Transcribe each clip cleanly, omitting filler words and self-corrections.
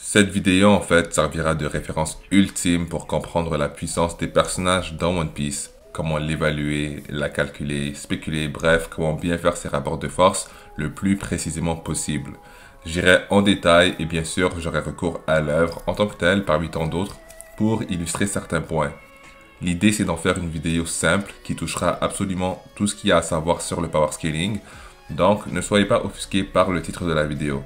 Cette vidéo en fait servira de référence ultime pour comprendre la puissance des personnages dans One Piece, comment l'évaluer, la calculer, spéculer, bref, comment bien faire ses rapports de force le plus précisément possible. J'irai en détail et bien sûr j'aurai recours à l'œuvre en tant que telle parmi tant d'autres pour illustrer certains points. L'idée c'est d'en faire une vidéo simple qui touchera absolument tout ce qu'il y a à savoir sur le power scaling, donc ne soyez pas offusqués par le titre de la vidéo.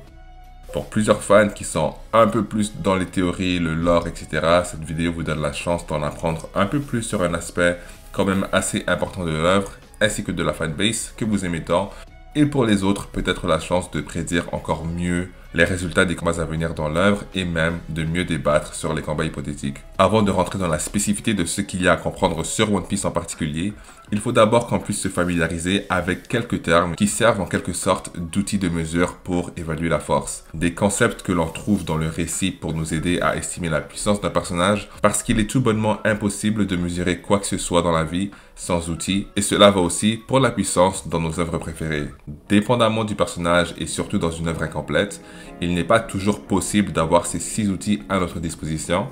Pour plusieurs fans qui sont un peu plus dans les théories, le lore, etc., cette vidéo vous donne la chance d'en apprendre un peu plus sur un aspect quand même assez important de l'œuvre, ainsi que de la fanbase que vous aimez tant. Et pour les autres, peut-être la chance de prédire encore mieux les résultats des combats à venir dans l'œuvre et même de mieux débattre sur les combats hypothétiques. Avant de rentrer dans la spécificité de ce qu'il y a à comprendre sur One Piece en particulier, il faut d'abord qu'on puisse se familiariser avec quelques termes qui servent en quelque sorte d'outils de mesure pour évaluer la force. Des concepts que l'on trouve dans le récit pour nous aider à estimer la puissance d'un personnage parce qu'il est tout bonnement impossible de mesurer quoi que ce soit dans la vie sans outils, et cela va aussi pour la puissance dans nos œuvres préférées. Dépendamment du personnage et surtout dans une œuvre incomplète, il n'est pas toujours possible d'avoir ces 6 outils à notre disposition,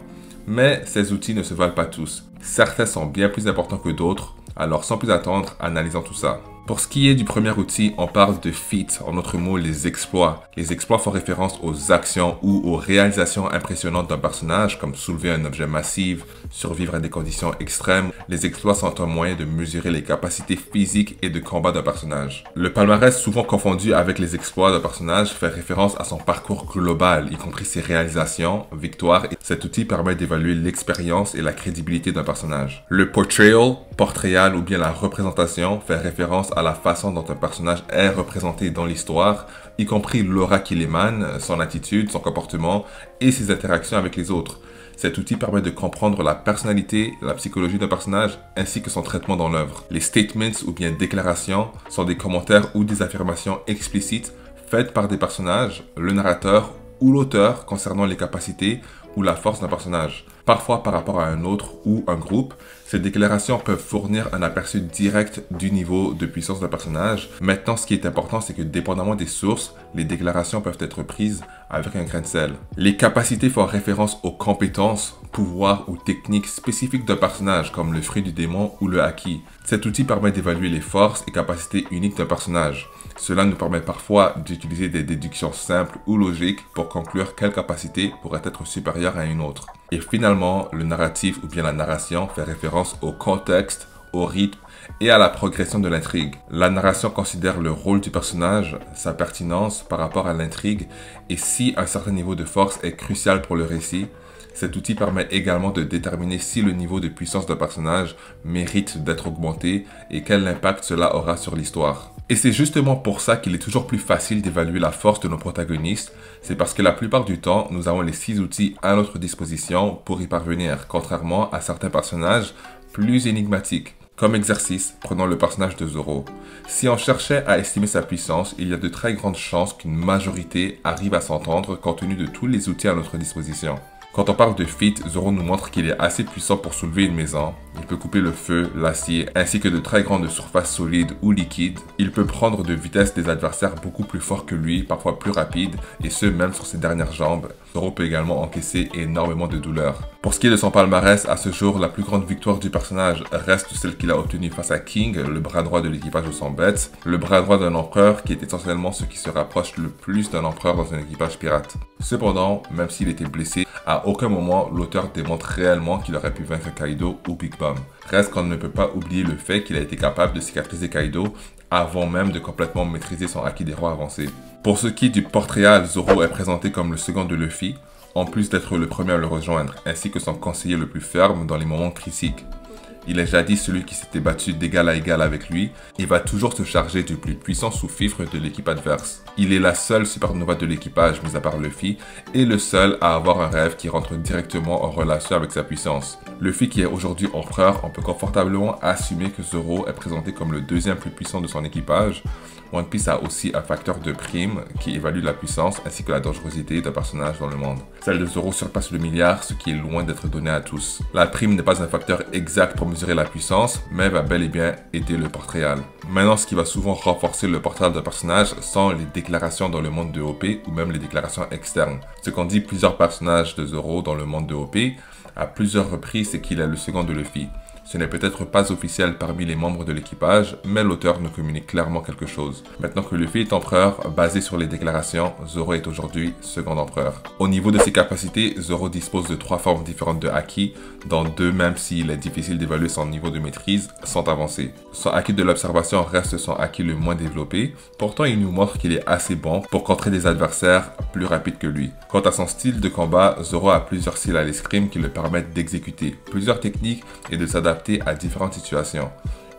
mais ces outils ne se valent pas tous. Certains sont bien plus importants que d'autres, alors sans plus attendre, analysons tout ça. Pour ce qui est du premier outil, on parle de feats, en d'autres mots les exploits. Les exploits font référence aux actions ou aux réalisations impressionnantes d'un personnage, comme soulever un objet massif, survivre à des conditions extrêmes. Les exploits sont un moyen de mesurer les capacités physiques et de combat d'un personnage. Le palmarès, souvent confondu avec les exploits d'un personnage, fait référence à son parcours global, y compris ses réalisations, victoires. Et cet outil permet d'évaluer l'expérience et la crédibilité d'un personnage. Le portrayal ou bien la représentation fait référence à la façon dont un personnage est représenté dans l'histoire, y compris l'aura qu'il émane, son attitude, son comportement et ses interactions avec les autres. Cet outil permet de comprendre la personnalité, la psychologie d'un personnage, ainsi que son traitement dans l'œuvre. Les statements ou bien déclarations sont des commentaires ou des affirmations explicites faites par des personnages, le narrateur ou l'auteur concernant les capacités ou la force d'un personnage. Parfois par rapport à un autre ou un groupe, ces déclarations peuvent fournir un aperçu direct du niveau de puissance d'un personnage. Maintenant, ce qui est important, c'est que dépendamment des sources, les déclarations peuvent être prises avec un grain de sel. Les capacités font référence aux compétences, pouvoirs ou techniques spécifiques d'un personnage, comme le fruit du démon ou le haki. Cet outil permet d'évaluer les forces et capacités uniques d'un personnage. Cela nous permet parfois d'utiliser des déductions simples ou logiques pour conclure quelle capacité pourrait être supérieure à une autre. Et finalement, le narratif ou bien la narration fait référence au contexte, au rythme et à la progression de l'intrigue. La narration considère le rôle du personnage, sa pertinence par rapport à l'intrigue et si un certain niveau de force est crucial pour le récit. Cet outil permet également de déterminer si le niveau de puissance d'un personnage mérite d'être augmenté et quel impact cela aura sur l'histoire. Et c'est justement pour ça qu'il est toujours plus facile d'évaluer la force de nos protagonistes, c'est parce que la plupart du temps, nous avons les 6 outils à notre disposition pour y parvenir, contrairement à certains personnages plus énigmatiques. Comme exercice, prenons le personnage de Zoro. Si on cherchait à estimer sa puissance, il y a de très grandes chances qu'une majorité arrive à s'entendre compte tenu de tous les outils à notre disposition. Quand on parle de feat, Zoro nous montre qu'il est assez puissant pour soulever une maison. Il peut couper le feu, l'acier, ainsi que de très grandes surfaces solides ou liquides. Il peut prendre de vitesse des adversaires beaucoup plus forts que lui, parfois plus rapides, et ce même sur ses dernières jambes. Zoro peut également encaisser énormément de douleur. Pour ce qui est de son palmarès, à ce jour, la plus grande victoire du personnage reste celle qu'il a obtenue face à King, le bras droit de l'équipage de son Bets, le bras droit d'un empereur qui est essentiellement ce qui se rapproche le plus d'un empereur dans un équipage pirate. Cependant, même s'il était blessé, à aucun moment l'auteur démontre réellement qu'il aurait pu vaincre Kaido ou Big Mom. Reste qu'on ne peut pas oublier le fait qu'il a été capable de cicatriser Kaido avant même de complètement maîtriser son haki des rois avancé. Pour ce qui est du portrayal, Zoro est présenté comme le second de Luffy, en plus d'être le premier à le rejoindre, ainsi que son conseiller le plus ferme dans les moments critiques. Il est jadis celui qui s'était battu d'égal à égal avec lui et va toujours se charger du plus puissant sous-fifre de l'équipe adverse. Il est la seule supernova de l'équipage, mis à part Luffy, et le seul à avoir un rêve qui rentre directement en relation avec sa puissance. Luffy qui est aujourd'hui empereur, on peut confortablement assumer que Zoro est présenté comme le deuxième plus puissant de son équipage, One Piece a aussi un facteur de prime qui évalue la puissance ainsi que la dangerosité d'un personnage dans le monde. Celle de Zoro surpasse le milliard, ce qui est loin d'être donné à tous. La prime n'est pas un facteur exact pour mesurer la puissance, mais va bel et bien aider le portrait réel. Maintenant, ce qui va souvent renforcer le portrait d'un personnage sont les déclarations dans le monde de OP ou même les déclarations externes. Ce qu'ont dit plusieurs personnages de Zoro dans le monde de OP à plusieurs reprises, c'est qu'il est le second de Luffy. Ce n'est peut-être pas officiel parmi les membres de l'équipage, mais l'auteur nous communique clairement quelque chose. Maintenant que Luffy est empereur, basé sur les déclarations, Zoro est aujourd'hui second empereur. Au niveau de ses capacités, Zoro dispose de 3 formes différentes de Haki, dont 2, même s'il est difficile d'évaluer son niveau de maîtrise, sont avancés. Son Haki de l'observation reste son Haki le moins développé, pourtant il nous montre qu'il est assez bon pour contrer des adversaires plus rapides que lui. Quant à son style de combat, Zoro a plusieurs styles à l'escrime qui le permettent d'exécuter plusieurs techniques et de s'adapter à différentes situations.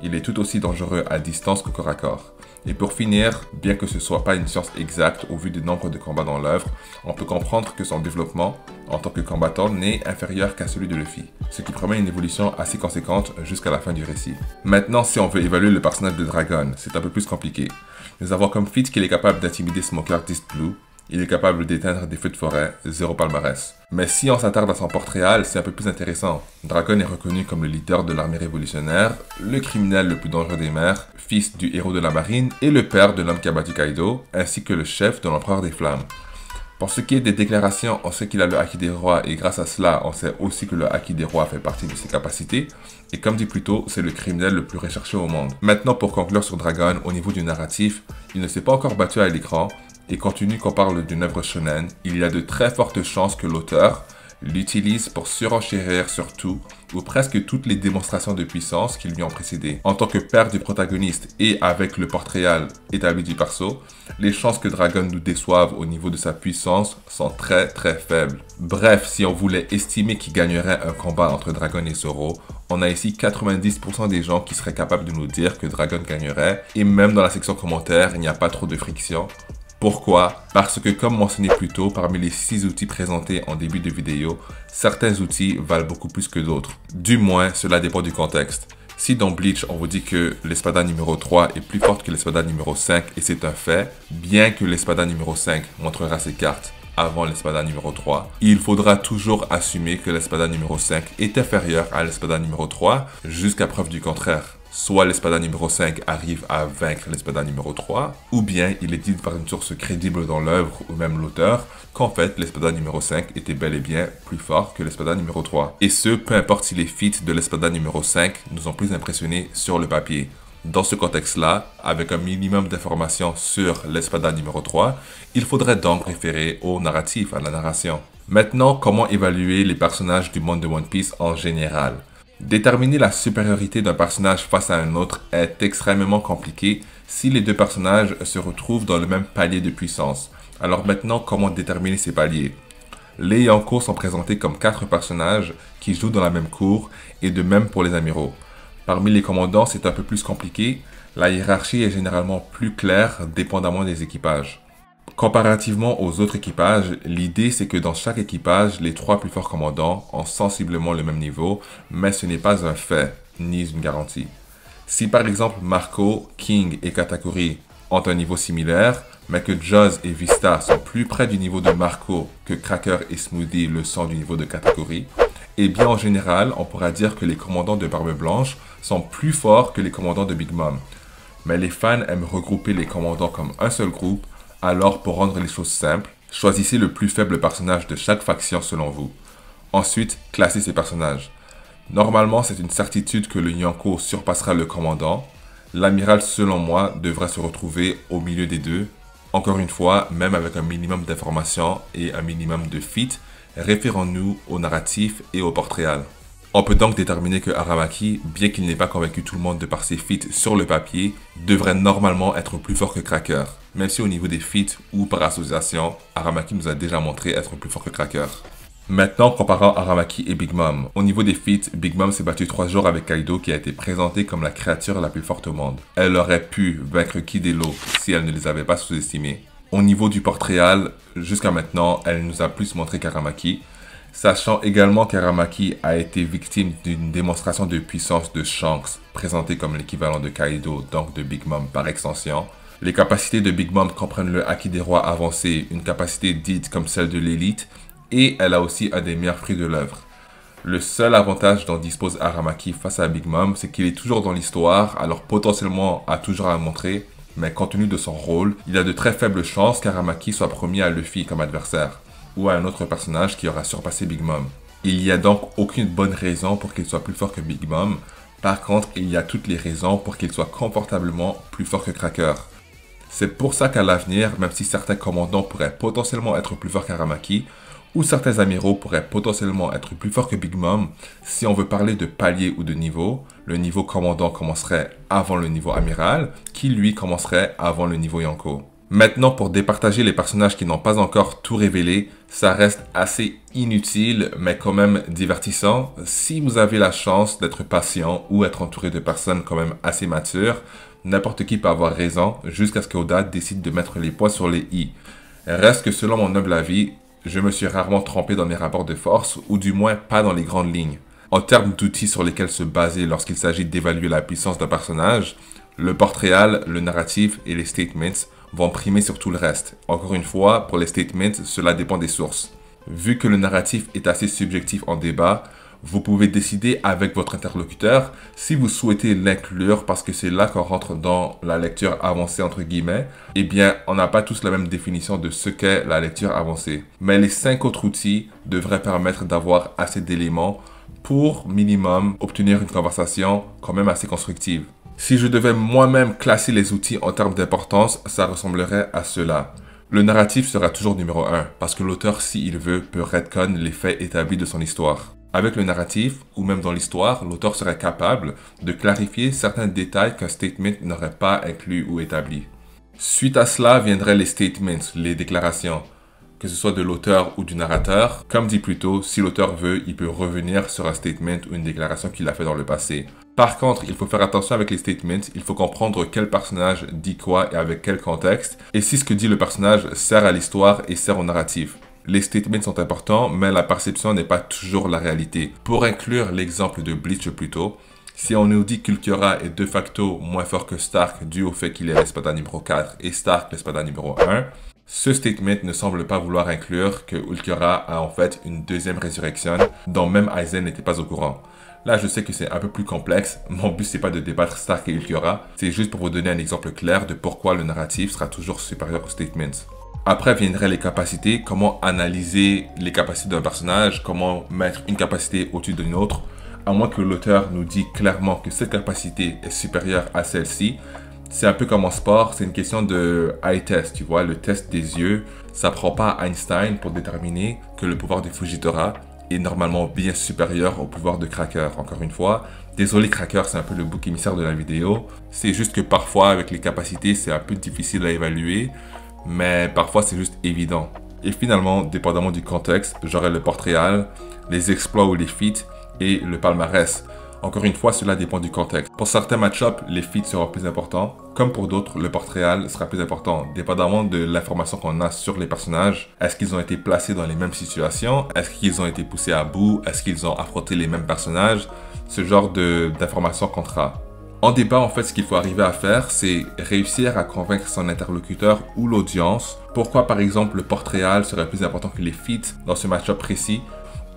Il est tout aussi dangereux à distance qu'au corps à corps. Et pour finir, bien que ce ne soit pas une science exacte au vu du nombre de combats dans l'œuvre, on peut comprendre que son développement en tant que combattant n'est inférieur qu'à celui de Luffy, ce qui promet une évolution assez conséquente jusqu'à la fin du récit. Maintenant, si on veut évaluer le personnage de Dragon, c'est un peu plus compliqué. Nous avons comme feat qu'il est capable d'intimider Smoker East Blue. Il est capable d'éteindre des feux de forêt, 0 palmarès. Mais si on s'attarde à son portrait réel, c'est un peu plus intéressant. Dragon est reconnu comme le leader de l'armée révolutionnaire, le criminel le plus dangereux des mers, fils du héros de la marine et le père de l'homme qui a battu Kaido, ainsi que le chef de l'empereur des flammes. Pour ce qui est des déclarations, on sait qu'il a le Haki des rois et grâce à cela, on sait aussi que le Haki des rois fait partie de ses capacités. Et comme dit plus tôt, c'est le criminel le plus recherché au monde. Maintenant, pour conclure sur Dragon, au niveau du narratif, il ne s'est pas encore battu à l'écran. Et compte tenu qu'on parle d'une œuvre shonen, il y a de très fortes chances que l'auteur l'utilise pour surenchérir sur tout ou presque toutes les démonstrations de puissance qui lui ont précédé. En tant que père du protagoniste et avec le portrait réel établi du perso, les chances que Dragon nous déçoive au niveau de sa puissance sont très faibles. Bref, si on voulait estimer qui gagnerait un combat entre Dragon et Zoro, on a ici 90% des gens qui seraient capables de nous dire que Dragon gagnerait et même dans la section commentaires, il n'y a pas trop de friction. Pourquoi? Parce que comme mentionné plus tôt, parmi les 6 outils présentés en début de vidéo, certains outils valent beaucoup plus que d'autres. Du moins, cela dépend du contexte. Si dans Bleach, on vous dit que l'espada numéro 3 est plus forte que l'espada numéro 5 et c'est un fait, bien que l'espada numéro 5 montrera ses cartes avant l'espada numéro 3, il faudra toujours assumer que l'espada numéro 5 est inférieur à l'espada numéro 3 jusqu'à preuve du contraire. Soit l'espada numéro 5 arrive à vaincre l'espada numéro 3, ou bien il est dit par une source crédible dans l'œuvre ou même l'auteur qu'en fait l'espada numéro 5 était bel et bien plus fort que l'espada numéro 3. Et ce, peu importe si les feats de l'espada numéro 5 nous ont plus impressionnés sur le papier. Dans ce contexte-là, avec un minimum d'informations sur l'espada numéro 3, il faudrait donc référer au narratif, à la narration. Maintenant, comment évaluer les personnages du monde de One Piece en général? Déterminer la supériorité d'un personnage face à un autre est extrêmement compliqué si les deux personnages se retrouvent dans le même palier de puissance. Alors maintenant, comment déterminer ces paliers? Les Yonko sont présentés comme 4 personnages qui jouent dans la même cour et de même pour les amiraux. Parmi les commandants, c'est un peu plus compliqué. La hiérarchie est généralement plus claire dépendamment des équipages. Comparativement aux autres équipages, l'idée c'est que dans chaque équipage, les 3 plus forts commandants ont sensiblement le même niveau, mais ce n'est pas un fait, ni une garantie. Si par exemple Marco, King et Katakuri ont un niveau similaire, mais que Joz et Vista sont plus près du niveau de Marco que Cracker et Smoothie le sont du niveau de Katakuri, et bien en général, on pourra dire que les commandants de Barbe Blanche sont plus forts que les commandants de Big Mom. Mais les fans aiment regrouper les commandants comme un seul groupe. Alors, pour rendre les choses simples, choisissez le plus faible personnage de chaque faction selon vous. Ensuite, classez ces personnages. Normalement, c'est une certitude que le Yonko surpassera le commandant. L'amiral, selon moi, devrait se retrouver au milieu des deux. Encore une fois, même avec un minimum d'informations et un minimum de feats, référons-nous au narratif et au portrait réel. On peut donc déterminer que Aramaki, bien qu'il n'ait pas convaincu tout le monde de par ses feats sur le papier, devrait normalement être plus fort que Cracker. Même si au niveau des feats ou par association, Aramaki nous a déjà montré être plus fort que Cracker. Maintenant, comparant Aramaki et Big Mom. Au niveau des feats, Big Mom s'est battue 3 jours avec Kaido qui a été présenté comme la créature la plus forte au monde. Elle aurait pu vaincre Kid et Law si elle ne les avait pas sous-estimés. Au niveau du portrait réel, jusqu'à maintenant, elle nous a plus montré qu'Aramaki. Sachant également qu'Aramaki a été victime d'une démonstration de puissance de Shanks, présenté comme l'équivalent de Kaido, donc de Big Mom par extension. Les capacités de Big Mom comprennent le Haki des rois avancé, une capacité dite comme celle de l'élite, et elle a aussi un des meilleurs fruits de l'œuvre. Le seul avantage dont dispose Aramaki face à Big Mom, c'est qu'il est toujours dans l'histoire, alors potentiellement a toujours à montrer, mais compte tenu de son rôle, il y a de très faibles chances qu'Aramaki soit promis à Luffy comme adversaire, ou à un autre personnage qui aura surpassé Big Mom. Il n'y a donc aucune bonne raison pour qu'il soit plus fort que Big Mom, par contre il y a toutes les raisons pour qu'il soit confortablement plus fort que Cracker. C'est pour ça qu'à l'avenir, même si certains commandants pourraient potentiellement être plus forts qu'Aramaki, ou certains amiraux pourraient potentiellement être plus forts que Big Mom, si on veut parler de palier ou de niveau, le niveau commandant commencerait avant le niveau amiral, qui lui commencerait avant le niveau Yonko. Maintenant, pour départager les personnages qui n'ont pas encore tout révélé, ça reste assez inutile, mais quand même divertissant. Si vous avez la chance d'être patient ou être entouré de personnes quand même assez matures, n'importe qui peut avoir raison, jusqu'à ce qu'Oda décide de mettre les points sur les i. Reste que selon mon humble avis, je me suis rarement trompé dans mes rapports de force, ou du moins pas dans les grandes lignes. En termes d'outils sur lesquels se baser lorsqu'il s'agit d'évaluer la puissance d'un personnage, le portrait, le narratif et les statements vont primer sur tout le reste. Encore une fois, pour les statements, cela dépend des sources. Vu que le narratif est assez subjectif en débat, vous pouvez décider avec votre interlocuteur si vous souhaitez l'inclure parce que c'est là qu'on rentre dans la lecture avancée entre guillemets. Eh bien, on n'a pas tous la même définition de ce qu'est la lecture avancée. Mais les 5 autres outils devraient permettre d'avoir assez d'éléments pour minimum obtenir une conversation quand même assez constructive. Si je devais moi-même classer les outils en termes d'importance, ça ressemblerait à cela. Le narratif sera toujours numéro 1 parce que l'auteur, s'il veut, peut retcon les faits établis de son histoire. Avec le narratif, ou même dans l'histoire, l'auteur serait capable de clarifier certains détails qu'un statement n'aurait pas inclus ou établi. Suite à cela viendraient les statements, les déclarations, que ce soit de l'auteur ou du narrateur. Comme dit plus tôt, si l'auteur veut, il peut revenir sur un statement ou une déclaration qu'il a fait dans le passé. Par contre, il faut faire attention avec les statements, il faut comprendre quel personnage dit quoi et avec quel contexte, et si ce que dit le personnage sert à l'histoire et sert au narratif. Les statements sont importants, mais la perception n'est pas toujours la réalité. Pour inclure l'exemple de Bleach plus tôt, si on nous dit qu'Ulquiorra est de facto moins fort que Stark dû au fait qu'il est l'espada numéro 4 et Stark l'espada numéro 1, ce statement ne semble pas vouloir inclure que Ulquiorra a en fait une deuxième résurrection dont même Aizen n'était pas au courant. Là, je sais que c'est un peu plus complexe. Mon but, c'est pas de débattre Stark et Ulquiorra. C'est juste pour vous donner un exemple clair de pourquoi le narratif sera toujours supérieur aux statements. Après viendraient les capacités, comment analyser les capacités d'un personnage, comment mettre une capacité au-dessus d'une autre, à moins que l'auteur nous dise clairement que cette capacité est supérieure à celle-ci. C'est un peu comme en sport, c'est une question de eye test, tu vois, le test des yeux. Ça prend pas Einstein pour déterminer que le pouvoir de Fujitora est normalement bien supérieur au pouvoir de Cracker. Encore une fois, désolé Cracker, c'est un peu le bouc émissaire de la vidéo. C'est juste que parfois, avec les capacités, c'est un peu difficile à évaluer. Mais parfois c'est juste évident. Et finalement, dépendamment du contexte, j'aurai le portrait, les exploits ou les feats et le palmarès. Encore une fois, cela dépend du contexte. Pour certains match-ups, les feats seront plus importants. Comme pour d'autres, le portrait sera plus important, dépendamment de l'information qu'on a sur les personnages. Est-ce qu'ils ont été placés dans les mêmes situations? Est-ce qu'ils ont été poussés à bout? Est-ce qu'ils ont affronté les mêmes personnages? Ce genre d'informations comptera. En débat, en fait, ce qu'il faut arriver à faire, c'est réussir à convaincre son interlocuteur ou l'audience pourquoi, par exemple, le portrait serait plus important que les feats dans ce match-up précis,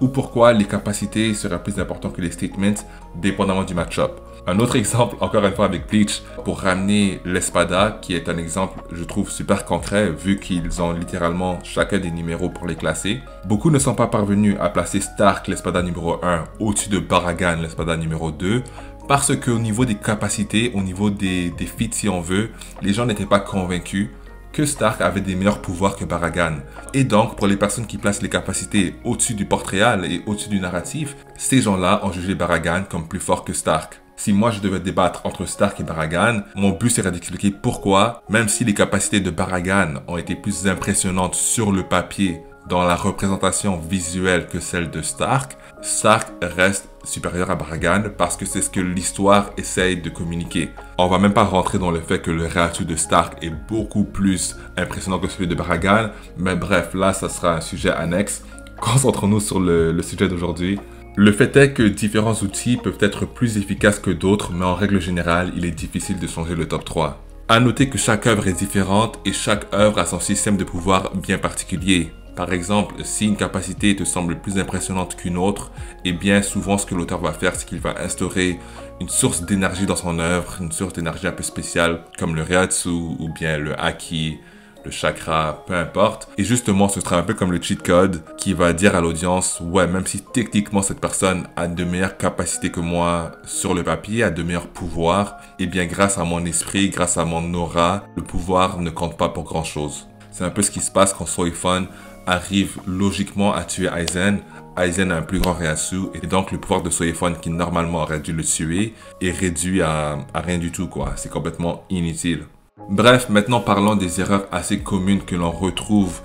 ou pourquoi les capacités seraient plus importantes que les statements, dépendamment du match-up. Un autre exemple, encore une fois avec Bleach, pour ramener l'espada, qui est un exemple, je trouve, super concret, vu qu'ils ont littéralement chacun des numéros pour les classer. Beaucoup ne sont pas parvenus à placer Stark, l'espada numéro 1, au-dessus de Baragan, l'espada numéro 2, parce qu'au niveau des capacités, au niveau des feats si on veut, les gens n'étaient pas convaincus que Stark avait des meilleurs pouvoirs que Baragan. Et donc, pour les personnes qui placent les capacités au-dessus du portrait et au-dessus du narratif, ces gens-là ont jugé Baragan comme plus fort que Stark. Si moi je devais débattre entre Stark et Baragan, mon but serait d'expliquer pourquoi, même si les capacités de Baragan ont été plus impressionnantes sur le papier dans la représentation visuelle que celle de Stark, Stark reste supérieur à Baragan parce que c'est ce que l'histoire essaye de communiquer. On va même pas rentrer dans le fait que le Reatsu de Stark est beaucoup plus impressionnant que celui de Baragan, mais bref, là ça sera un sujet annexe. Concentrons-nous sur le sujet d'aujourd'hui. Le fait est que différents outils peuvent être plus efficaces que d'autres, mais en règle générale, il est difficile de changer le top 3. À noter que chaque œuvre est différente et chaque œuvre a son système de pouvoir bien particulier. Par exemple, si une capacité te semble plus impressionnante qu'une autre, eh bien souvent ce que l'auteur va faire, c'est qu'il va instaurer une source d'énergie dans son œuvre, une source d'énergie un peu spéciale comme le Reiatsu ou bien le Haki, le chakra, peu importe. Et justement, ce sera un peu comme le cheat code qui va dire à l'audience, ouais, même si techniquement cette personne a de meilleures capacités que moi sur le papier, a de meilleurs pouvoirs, eh bien grâce à mon esprit, grâce à mon aura, le pouvoir ne compte pas pour grand chose. C'est un peu ce qui se passe quand Soifun arrive logiquement à tuer Aizen. Aizen a un plus grand Reiatsu et donc le pouvoir de Soifun qui normalement aurait dû le tuer est réduit à rien du tout quoi. C'est complètement inutile. Bref, maintenant parlons des erreurs assez communes que l'on retrouve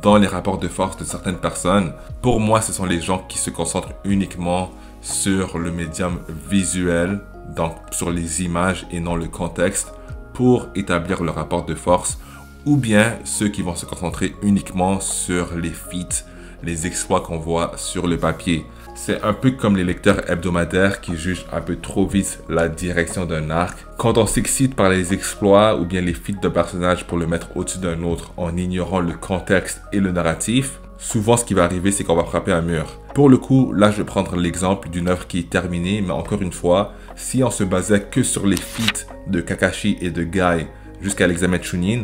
dans les rapports de force de certaines personnes. Pour moi, ce sont les gens qui se concentrent uniquement sur le médium visuel, donc sur les images et non le contexte, pour établir le rapport de force, ou bien ceux qui vont se concentrer uniquement sur les feats, les exploits qu'on voit sur le papier. C'est un peu comme les lecteurs hebdomadaires qui jugent un peu trop vite la direction d'un arc. Quand on s'excite par les exploits ou bien les feats d'un personnage pour le mettre au-dessus d'un autre en ignorant le contexte et le narratif, souvent ce qui va arriver c'est qu'on va frapper un mur. Pour le coup, là je vais prendre l'exemple d'une œuvre qui est terminée, mais encore une fois, si on se basait que sur les feats de Kakashi et de Guy jusqu'à l'examen Chunin,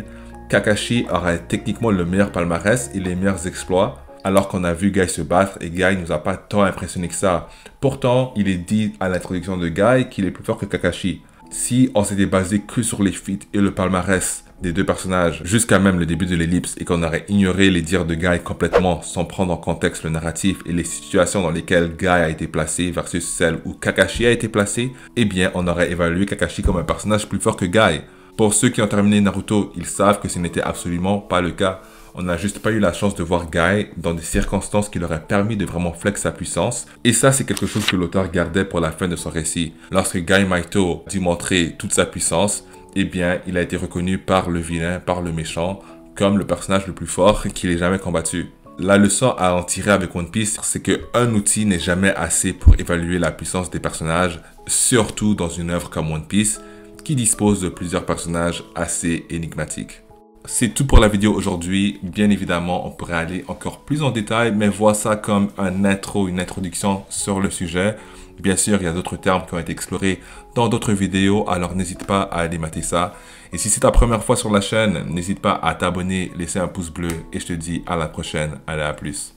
Kakashi aurait techniquement le meilleur palmarès et les meilleurs exploits, alors qu'on a vu Guy se battre et Guy ne nous a pas tant impressionné que ça. Pourtant, il est dit à l'introduction de Guy qu'il est plus fort que Kakashi. Si on s'était basé que sur les feats et le palmarès des deux personnages jusqu'à même le début de l'ellipse et qu'on aurait ignoré les dires de Guy complètement sans prendre en contexte le narratif et les situations dans lesquelles Guy a été placé versus celles où Kakashi a été placé, eh bien on aurait évalué Kakashi comme un personnage plus fort que Guy. Pour ceux qui ont terminé Naruto, ils savent que ce n'était absolument pas le cas. On n'a juste pas eu la chance de voir Guy dans des circonstances qui leur auraient permis de vraiment flex sa puissance. Et ça, c'est quelque chose que l'auteur gardait pour la fin de son récit. Lorsque Guy Maito a dû montrer toute sa puissance, eh bien, il a été reconnu par le vilain, par le méchant, comme le personnage le plus fort qu'il ait jamais combattu. La leçon à en tirer avec One Piece, c'est qu'un outil n'est jamais assez pour évaluer la puissance des personnages, surtout dans une œuvre comme One Piece, qui dispose de plusieurs personnages assez énigmatiques. C'est tout pour la vidéo aujourd'hui. Bien évidemment, on pourrait aller encore plus en détail, mais vois ça comme un intro, une introduction sur le sujet. Bien sûr, il y a d'autres termes qui ont été explorés dans d'autres vidéos, alors n'hésite pas à aller mater ça. Et si c'est ta première fois sur la chaîne, n'hésite pas à t'abonner, laisser un pouce bleu et je te dis à la prochaine. Allez, à plus.